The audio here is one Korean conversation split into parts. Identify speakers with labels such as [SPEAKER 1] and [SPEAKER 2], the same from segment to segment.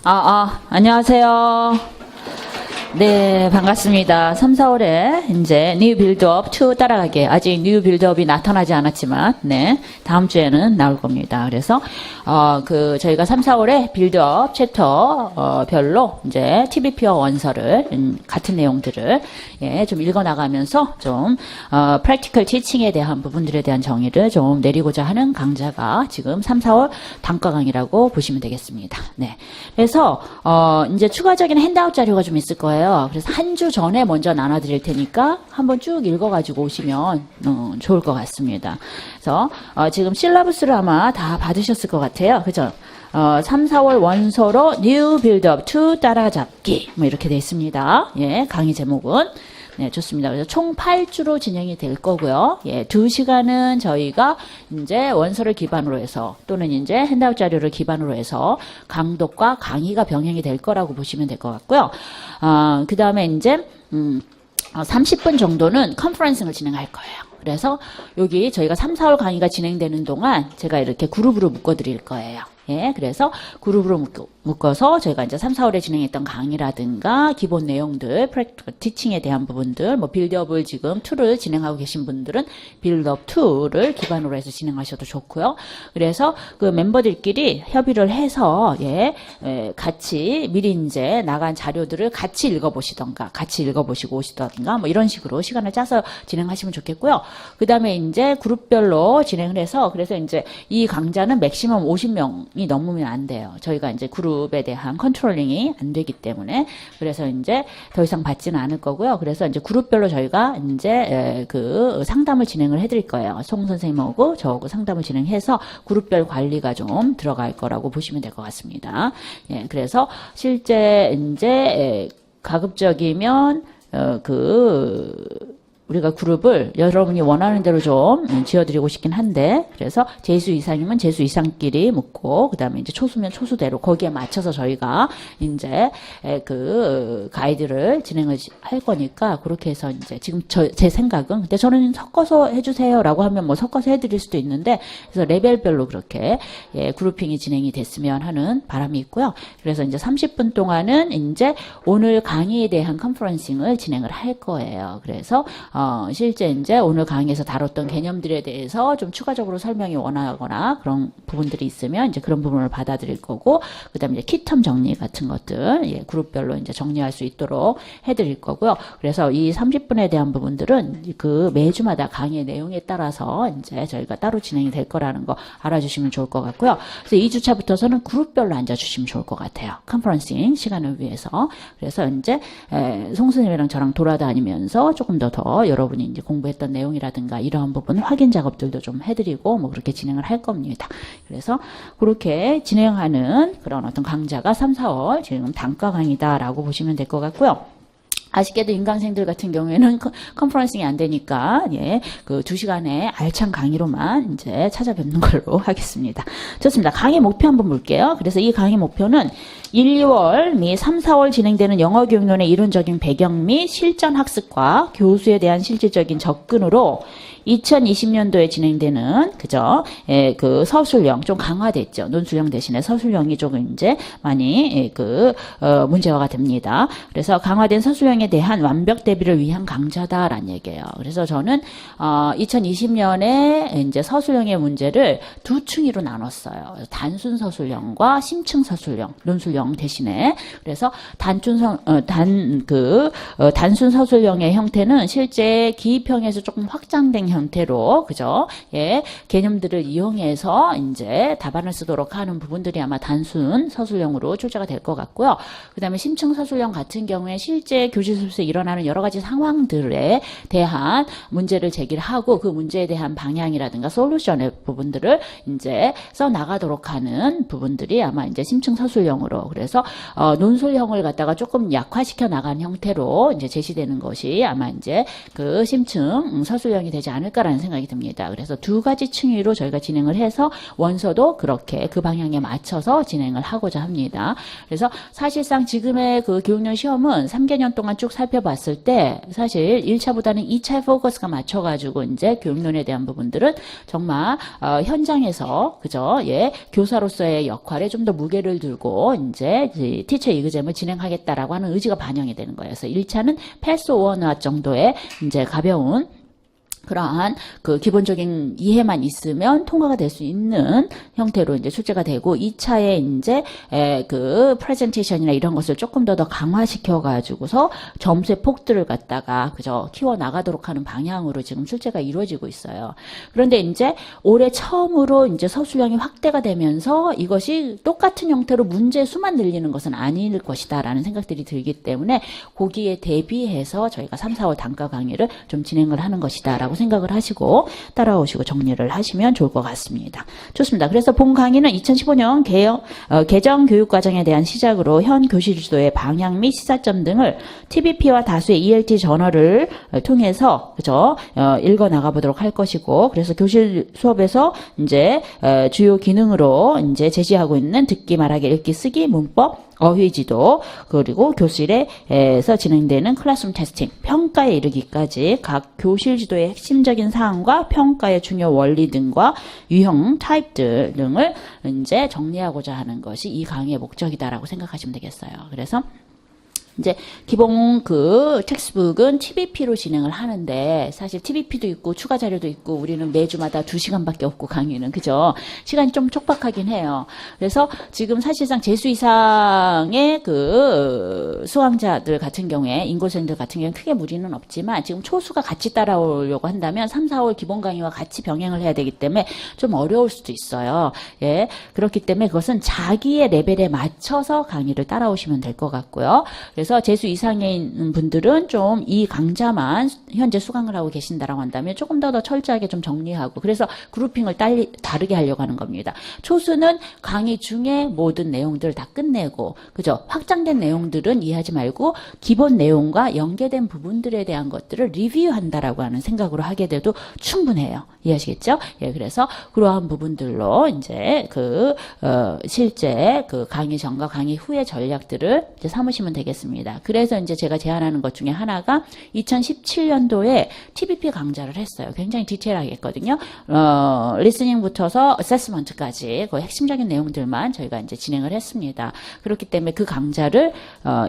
[SPEAKER 1] 안녕하세요. 네, 반갑습니다. 3, 4월에 이제 뉴 빌드업 2 따라가기. 아직 뉴 빌드업이 나타나지 않았지만, 네, 다음 주에는 나올 겁니다. 그래서, 저희가 3, 4월에 빌드업 챕터, 별로 이제 TBP와 원서를, 같은 내용들을, 예, 좀 읽어나가면서 좀, 프랙티컬 티칭에 대한 부분들에 대한 정의를 좀 내리고자 하는 강좌가 지금 3, 4월 단과 강의라고 보시면 되겠습니다. 네. 그래서, 이제 추가적인 핸드아웃 자료가 좀 있을 거예요. 그래서 한 주 전에 먼저 나눠드릴 테니까 한번 쭉 읽어가지고 오시면 좋을 것 같습니다. 그래서 지금 실라부스를 아마 다 받으셨을 것 같아요. 그죠? 3, 4월 원서로 New Build-up 2 따라잡기 뭐 이렇게 돼 있습니다. 예, 강의 제목은 네, 좋습니다. 그래서 총 8주로 진행이 될 거고요. 예, 2시간은 저희가 이제 원서를 기반으로 해서 또는 이제 핸드아웃 자료를 기반으로 해서 강독과 강의가 병행이 될 거라고 보시면 될 것 같고요. 그 다음에 이제 30분 정도는 컨퍼런싱을 진행할 거예요. 그래서 여기 저희가 3, 4월 강의가 진행되는 동안 제가 이렇게 그룹으로 묶어드릴 거예요. 예, 그래서 그룹으로 묶어서 저희가 이제 3, 4월에 진행했던 강의라든가 기본 내용들, 프랙티컬 티칭에 대한 부분들, 뭐 빌드업을 지금 2를 진행하고 계신 분들은 빌드업 2를 기반으로 해서 진행하셔도 좋고요. 그래서 그 멤버들끼리 협의를 해서 같이 미리 이제 나간 자료들을 같이 읽어보시던가, 같이 읽어보시고 오시던가, 뭐 이런 식으로 시간을 짜서 진행하시면 좋겠고요. 그 다음에 이제 그룹별로 진행을 해서 그래서 이제 이 강좌는 맥시멈 50명 이 넘으면 안 돼요. 저희가 이제 그룹에 대한 컨트롤링이 안 되기 때문에 그래서 이제 더 이상 받지는 않을 거고요. 그래서 이제 그룹별로 저희가 이제 그 상담을 진행을 해드릴 거예요. 송 선생님하고 저하고 상담을 진행해서 그룹별 관리가 좀 들어갈 거라고 보시면 될 것 같습니다. 예, 그래서 실제 이제 가급적이면 우리가 그룹을 여러분이 원하는 대로 좀 지어드리고 싶긴 한데, 그래서 재수 이상이면 재수 이상끼리 묶고, 그 다음에 이제 초수면 초수대로 거기에 맞춰서 저희가 이제 그 가이드를 진행을 할 거니까, 그렇게 해서 이제 지금 제 생각은, 근데 저는 섞어서 해주세요라고 하면 뭐 섞어서 해드릴 수도 있는데, 그래서 레벨별로 그렇게 그룹핑이 진행이 됐으면 하는 바람이 있고요. 그래서 이제 30분 동안은 이제 오늘 강의에 대한 컨퍼런싱을 진행을 할 거예요. 그래서 실제 이제 오늘 강의에서 다뤘던 개념들에 대해서 좀 추가적으로 설명이 원하거나 그런 부분들이 있으면 이제 그런 부분을 받아들일 거고, 그 다음에 이제 키텀 정리 같은 것들, 그룹별로 이제 정리할 수 있도록 해드릴 거고요. 그래서 이 30분에 대한 부분들은 그 매주마다 강의의 내용에 따라서 이제 저희가 따로 진행이 될 거라는 거 알아주시면 좋을 것 같고요. 그래서 2주차부터서는 그룹별로 앉아주시면 좋을 것 같아요. 컨퍼런싱 시간을 위해서. 그래서 이제 송스님이랑 저랑 돌아다니면서 조금 더 여러분이 이제 공부했던 내용이라든가 이러한 부분 확인 작업들도 좀 해드리고 뭐 그렇게 진행을 할 겁니다. 그래서 그렇게 진행하는 그런 어떤 강좌가 3, 4월 지금 단과 강의다라고 보시면 될 것 같고요. 아쉽게도 인강생들 같은 경우에는 컨퍼런싱이 안 되니까, 그 2시간의 알찬 강의로만 이제 찾아뵙는 걸로 하겠습니다. 좋습니다. 강의 목표 한번 볼게요. 그래서 이 강의 목표는 1, 2월 및 3, 4월 진행되는 영어 교육론의 이론적인 배경 및 실전 학습과 교수에 대한 실질적인 접근으로 2020년도에 진행되는 그 서술형 좀 강화됐죠. 논술형 대신에 서술형이 조금 이제 많이 문제화가 됩니다. 그래서 강화된 서술형에 대한 완벽 대비를 위한 강좌다라는 얘기예요. 그래서 저는 2020년에 이제 서술형의 문제를 두 층위로 나눴어요. 단순 서술형과 심층 서술형, 논술형 대신에. 그래서 단순 서술형의 형태는 실제 기입형에서 조금 확장된 형태로, 그죠? 개념들을 이용해서 이제 답안을 쓰도록 하는 부분들이 아마 단순 서술형으로 출제가 될 것 같고요. 그 다음에 심층 서술형 같은 경우에 실제 교실 수업에서 일어나는 여러 가지 상황들에 대한 문제를 제기를 하고 그 문제에 대한 방향이라든가 솔루션의 부분들을 이제 써 나가도록 하는 부분들이 아마 이제 심층 서술형으로, 그래서 논술형을 갖다가 조금 약화시켜 나간 형태로 이제 제시되는 것이 아마 이제 그 심층 서술형이 되지 않을까라는 생각이 듭니다. 그래서 두 가지 층위로 저희가 진행을 해서 원서도 그렇게 그 방향에 맞춰서 진행을 하고자 합니다. 그래서 사실상 지금의 그 교육년 시험은 3개년 동안 쭉 살펴봤을 때 사실 1차보다는 2차에 포커스가 맞춰가지고 이제 교육론에 대한 부분들은 정말 현장에서, 그죠? 교사로서의 역할에 좀 더 무게를 두고 이제 이제 티처 이그잼을 진행하겠다라고 하는 의지가 반영이 되는 거예요. 그래서 1차는 패스 오어나 정도의 이제 가벼운 그러한 그 기본적인 이해만 있으면 통과가 될 수 있는 형태로 이제 출제가 되고 2차에 이제 그 프레젠테이션이나 이런 것을 조금 더 강화시켜 가지고서 점수의 폭들을 갖다가 그저 키워 나가도록 하는 방향으로 지금 출제가 이루어지고 있어요. 그런데 이제 올해 처음으로 이제 서술형이 확대가 되면서 이것이 똑같은 형태로 문제 수만 늘리는 것은 아닐 것이다라는 생각들이 들기 때문에 거기에 대비해서 저희가 3, 4월 단가 강의를 좀 진행을 하는 것이다라고 생각을 하시고 따라오시고 정리를 하시면 좋을 것 같습니다. 좋습니다. 그래서 본 강의는 2015년 개정 교육과정에 대한 시작으로 현 교실 지도의 방향 및 시사점 등을 TBP와 다수의 ELT 저널을 통해서 그죠 읽어 나가 보도록 할 것이고 그래서 교실 수업에서 이제 주요 기능으로 이제 제시하고 있는 듣기, 말하기, 읽기, 쓰기, 문법 어휘지도 그리고 교실에서 진행되는 클래스룸 테스팅, 평가에 이르기까지 각 교실 지도의 핵심적인 사항과 평가의 중요 원리 등과 유형, 타입들 등을 이제 정리하고자 하는 것이 이 강의의 목적이다라고 생각하시면 되겠어요. 그래서 이제 기본 그 텍스트북은 TBP로 진행을 하는데 사실 TBP도 있고 추가 자료도 있고 우리는 매주마다 2시간밖에 없고 강의는 그죠? 시간이 좀 촉박하긴 해요. 그래서 지금 사실상 재수 이상의 그 수강자들 같은 경우에 인고생들 같은 경우에 크게 무리는 없지만 지금 초수가 같이 따라오려고 한다면 3, 4월 기본 강의와 같이 병행을 해야 되기 때문에 좀 어려울 수도 있어요. 예. 그렇기 때문에 그것은 자기의 레벨에 맞춰서 강의를 따라오시면 될 것 같고요. 그래서 재수 이상에 있는 분들은 좀 이 강좌만 현재 수강을 하고 계신다라고 한다면 조금 더 철저하게 좀 정리하고 그래서 그룹핑을 다르게 하려고 하는 겁니다. 초수는 강의 중에 모든 내용들을 다 끝내고 그죠? 확장된 내용들은 이해하지 말고 기본 내용과 연계된 부분들에 대한 것들을 리뷰한다라고 하는 생각으로 하게 돼도 충분해요. 이해하시겠죠? 예, 그래서 그러한 부분들로 이제 실제 그 강의 전과 강의 후의 전략들을 이제 삼으시면 되겠습니다. 그래서 이제 제가 제안하는 것 중에 하나가 2017년도에 TBP 강좌를 했어요. 굉장히 디테일하게 했거든요. 리스닝부터서 어세스먼트까지 그 핵심적인 내용들만 저희가 이제 진행을 했습니다. 그렇기 때문에 그 강좌를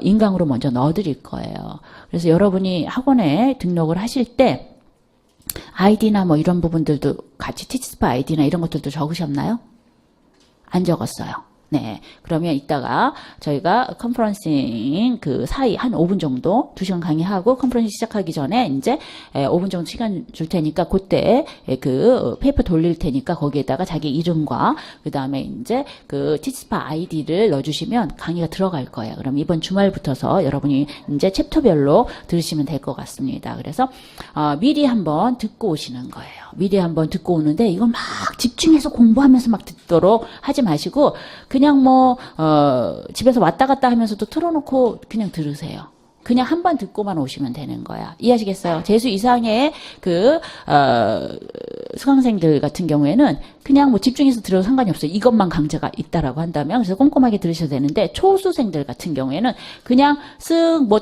[SPEAKER 1] 인강으로 먼저 넣어드릴 거예요. 그래서 여러분이 학원에 등록을 하실 때 아이디나 뭐 이런 부분들도 같이 티치스파 아이디나 이런 것들도 적으셨나요? 안 적었어요. 네. 그러면 이따가 저희가 컨퍼런싱 그 사이 한 5분 정도 2시간 강의하고 컨퍼런싱 시작하기 전에 이제 5분 정도 시간 줄 테니까 그때 그 페이퍼 돌릴 테니까 거기에다가 자기 이름과 그 다음에 이제 그 티치스파 아이디를 넣어주시면 강의가 들어갈 거예요. 그럼 이번 주말부터서 여러분이 이제 챕터별로 들으시면 될 것 같습니다. 그래서 미리 한번 듣고 오시는 거예요. 미리 한번 듣고 오는데 이걸 막 집중해서 공부하면서 막 듣도록 하지 마시고 그냥 뭐 집에서 왔다 갔다 하면서도 틀어놓고 그냥 들으세요. 그냥 한 번 듣고만 오시면 되는 거야. 이해하시겠어요? 재수 이상의 수강생들 같은 경우에는 그냥 뭐 집중해서 들어도 상관이 없어요. 이것만 강좌가 있다라고 한다면. 그래서 꼼꼼하게 들으셔도 되는데, 초수생들 같은 경우에는 그냥 쓱 뭐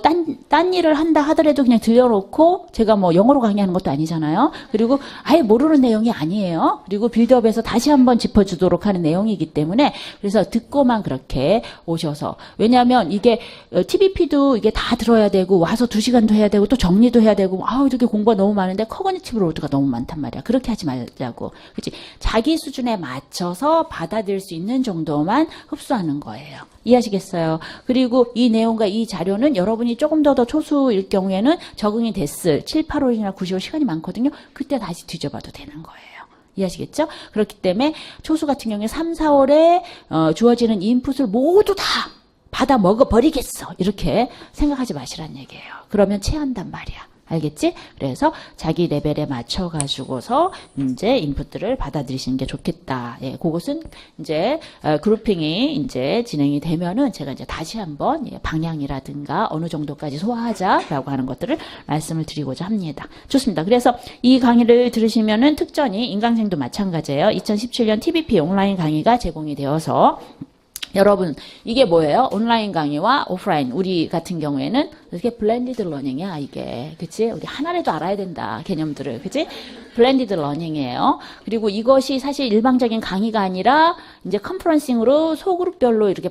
[SPEAKER 1] 딴 일을 한다 하더라도 그냥 들려놓고, 제가 뭐 영어로 강의하는 것도 아니잖아요. 그리고 아예 모르는 내용이 아니에요. 그리고 빌드업에서 다시 한번 짚어주도록 하는 내용이기 때문에, 그래서 듣고만 그렇게 오셔서. 왜냐하면 이게, TBP도 이게 다 들어야 되고, 와서 2시간도 해야 되고, 또 정리도 해야 되고, 이렇게 공부가 너무 많은데, 커거니티브 로드가 너무 많단 말이야. 그렇게 하지 말자고. 그치? 자기 수준에 맞춰서 받아들일 수 있는 정도만 흡수하는 거예요. 이해하시겠어요? 그리고 이 내용과 이 자료는 여러분이 조금 더 초수일 경우에는 적응이 됐을 7, 8월이나 9, 10월 시간이 많거든요. 그때 다시 뒤져봐도 되는 거예요. 이해하시겠죠? 그렇기 때문에 초수 같은 경우에 3, 4월에 주어지는 인풋을 모두 다 받아 먹어버리겠어. 이렇게 생각하지 마시란 얘기예요. 그러면 체한단 말이야. 알겠지? 그래서 자기 레벨에 맞춰가지고서 이제 인풋들을 받아들이시는 게 좋겠다. 예, 그것은 이제 그룹핑이 이제 진행이 되면은 제가 이제 다시 한번 방향이라든가 어느 정도까지 소화하자라고 하는 것들을 말씀을 드리고자 합니다. 좋습니다. 그래서 이 강의를 들으시면은 특전이 인강생도 마찬가지예요. 2017년 TBP 온라인 강의가 제공이 되어서 여러분 이게 뭐예요? 온라인 강의와 오프라인 우리 같은 경우에는 이렇게 블렌디드 러닝이야 이게 그치? 우리 하나라도 알아야 된다 개념들을 그치? 블렌디드 러닝이에요. 그리고 이것이 사실 일방적인 강의가 아니라 이제 컨퍼런싱으로 소그룹별로 이렇게